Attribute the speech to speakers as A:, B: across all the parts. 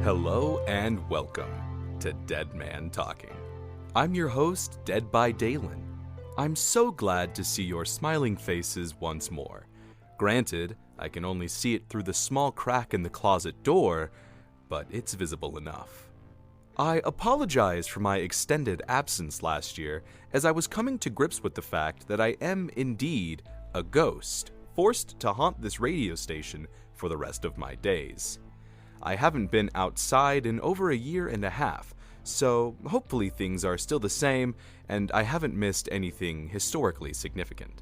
A: Hello and welcome to Dead Man Talking. I'm your host, Dead by Dalen. I'm so glad to see your smiling faces once more. Granted, I can only see it through the small crack in the closet door, but it's visible enough. I apologize for my extended absence last year, as I was coming to grips with the fact that I am indeed a ghost, forced to haunt this radio station for the rest of my days. I haven't been outside in over a year and a half, so hopefully things are still the same and I haven't missed anything historically significant.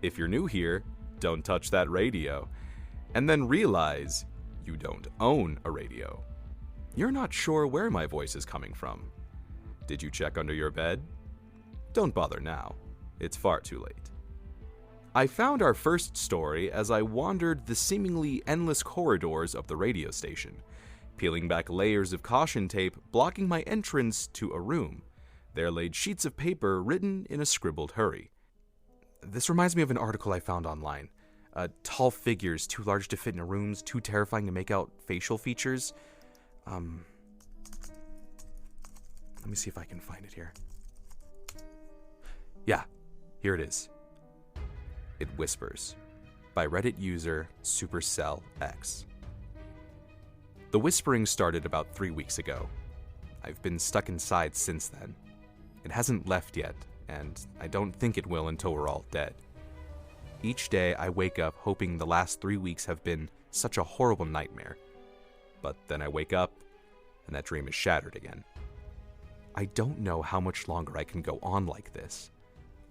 A: If you're new here, don't touch that radio, and then realize you don't own a radio. You're not sure where my voice is coming from. Did you check under your bed? Don't bother now. It's far too late. I found our first story as I wandered the seemingly endless corridors of the radio station, peeling back layers of caution tape blocking my entrance to a room. There laid sheets of paper written in a scribbled hurry. This reminds me of an article I found online. Tall figures, too large to fit in rooms, too terrifying to make out facial features. Let me see if I can find it here. Yeah, here it is. It Whispers, by Reddit user supercellx. The whispering started about 3 weeks ago. I've been stuck inside since then. It hasn't left yet, and I don't think it will until we're all dead. Each day I wake up hoping the last 3 weeks have been such a horrible nightmare. But then I wake up, and that dream is shattered again. I don't know how much longer I can go on like this.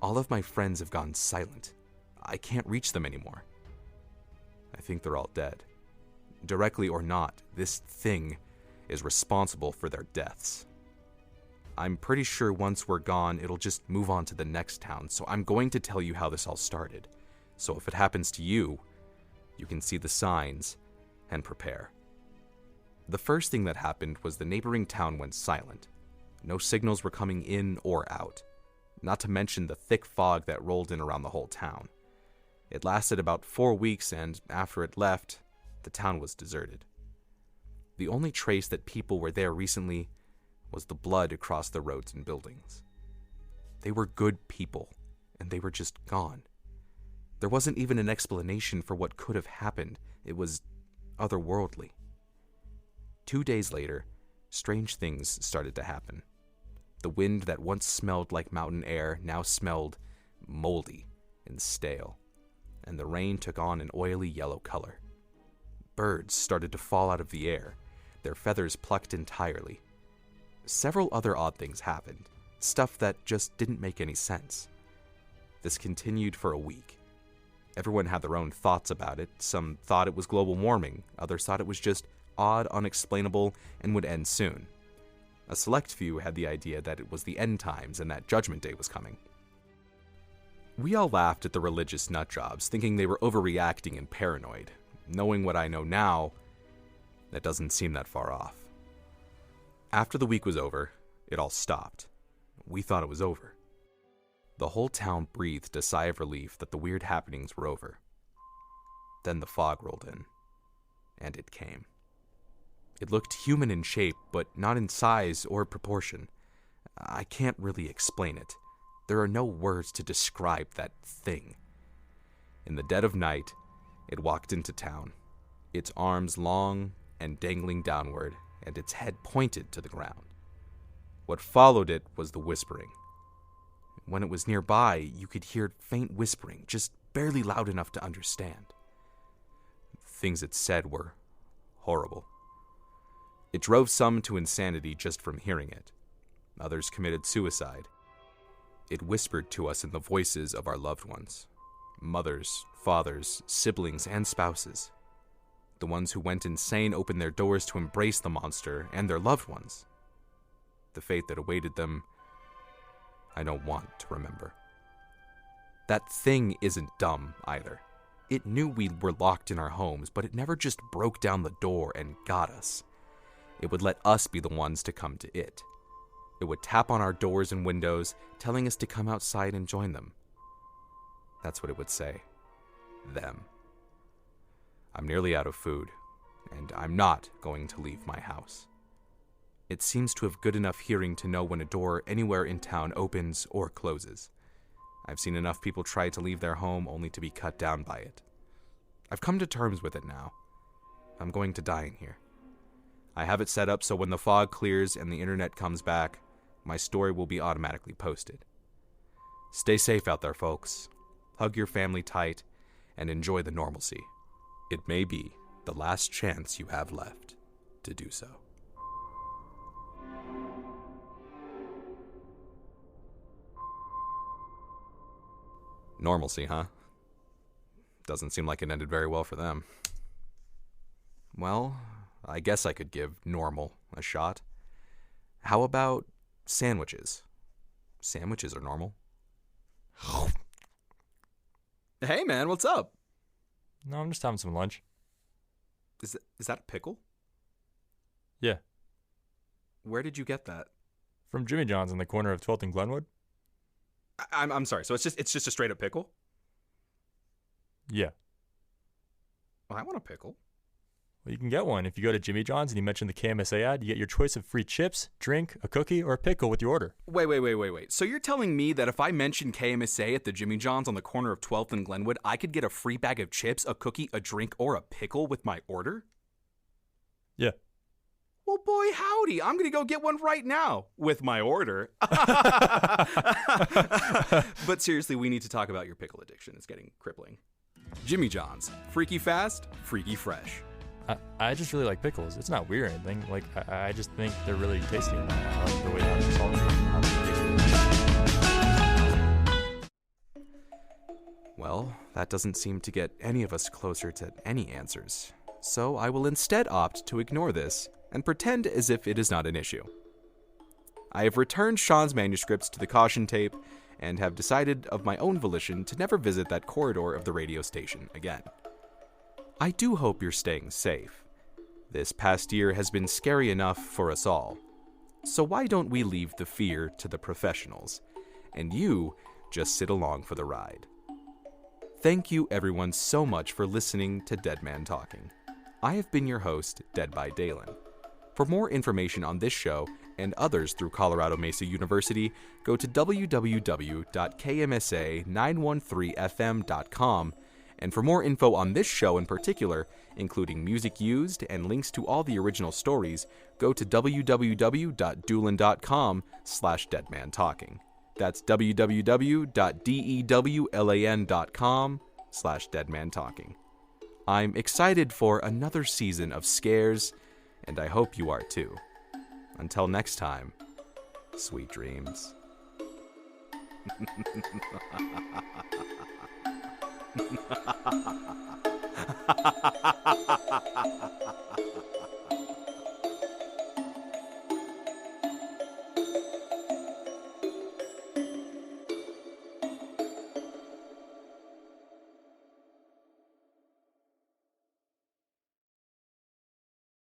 A: All of my friends have gone silent. I can't reach them anymore. I think they're all dead. Directly or not, this thing is responsible for their deaths. I'm pretty sure once we're gone, it'll just move on to the next town, so I'm going to tell you how this all started. So if it happens to you, you can see the signs and prepare. The first thing that happened was the neighboring town went silent. No signals were coming in or out, not to mention the thick fog that rolled in around the whole town. It lasted about 4 weeks, and after it left, the town was deserted. The only trace that people were there recently was the blood across the roads and buildings. They were good people, and they were just gone. There wasn't even an explanation for what could have happened. It was otherworldly. 2 days later, strange things started to happen. The wind that once smelled like mountain air now smelled moldy and stale, and the rain took on an oily yellow color. Birds started to fall out of the air, their feathers plucked entirely. Several other odd things happened, stuff that just didn't make any sense. This continued for a week. Everyone had their own thoughts about it. Some thought it was global warming, others thought it was just odd, unexplainable, and would end soon. A select few had the idea that it was the end times and that Judgment Day was coming. We all laughed at the religious nutjobs, thinking they were overreacting and paranoid. Knowing what I know now, that doesn't seem that far off. After the week was over, it all stopped. We thought it was over. The whole town breathed a sigh of relief that the weird happenings were over. Then the fog rolled in, and it came. It looked human in shape, but not in size or proportion. I can't really explain it. There are no words to describe that thing. In the dead of night, it walked into town, its arms long and dangling downward, and its head pointed to the ground. What followed it was the whispering. When it was nearby, you could hear faint whispering, just barely loud enough to understand. The things it said were horrible. It drove some to insanity just from hearing it. Others committed suicide. It whispered to us in the voices of our loved ones. Mothers, fathers, siblings, and spouses. The ones who went insane opened their doors to embrace the monster and their loved ones. The fate that awaited them, I don't want to remember. That thing isn't dumb either. It knew we were locked in our homes, but it never just broke down the door and got us. It would let us be the ones to come to it. It would tap on our doors and windows, telling us to come outside and join them. That's what it would say. Them. I'm nearly out of food, and I'm not going to leave my house. It seems to have good enough hearing to know when a door anywhere in town opens or closes. I've seen enough people try to leave their home only to be cut down by it. I've come to terms with it now. I'm going to die in here. I have it set up so when the fog clears and the internet comes back, my story will be automatically posted. Stay safe out there, folks. Hug your family tight and enjoy the normalcy. It may be the last chance you have left to do so. Normalcy, huh? Doesn't seem like it ended very well for them. Well, I guess I could give normal a shot. How about sandwiches? Sandwiches are normal. Hey man, what's up?
B: No, I'm just having some lunch.
A: Is that a pickle?
B: Yeah.
A: Where did you get that?
B: From Jimmy John's in the corner of 12th and Glenwood?
A: I'm sorry, so it's just a straight up pickle?
B: Yeah.
A: Well, I want a pickle.
B: Well, you can get one. If you go to Jimmy John's and you mention the KMSA ad, you get your choice of free chips, drink, a cookie, or a pickle with your order.
A: Wait. So you're telling me that if I mention KMSA at the Jimmy John's on the corner of 12th and Glenwood, I could get a free bag of chips, a cookie, a drink, or a pickle with my order?
B: Yeah.
A: Well, boy, howdy. I'm going to go get one right now with my order. But seriously, we need to talk about your pickle addiction. It's getting crippling. Jimmy John's. Freaky fast, freaky fresh.
B: I just really like pickles. It's not weird or anything. Like, I just think they're really tasty. And I like the way how they're salty.
A: Well, that doesn't seem to get any of us closer to any answers. So I will instead opt to ignore this and pretend as if it is not an issue. I have returned Sean's manuscripts to the caution tape and have decided of my own volition to never visit that corridor of the radio station again. I do hope you're staying safe. This past year has been scary enough for us all. So why don't we leave the fear to the professionals, and you just sit along for the ride. Thank you everyone so much for listening to Dead Man Talking. I have been your host, Dead by Dalen. For more information on this show and others through Colorado Mesa University, go to www.kmsa913fm.com. And for more info on this show in particular, including music used and links to all the original stories, go to www.Doolan.com/deadmantalking. That's www.dewlan.com/deadmantalking. I'm excited for another season of scares, and I hope you are too. Until next time, sweet dreams.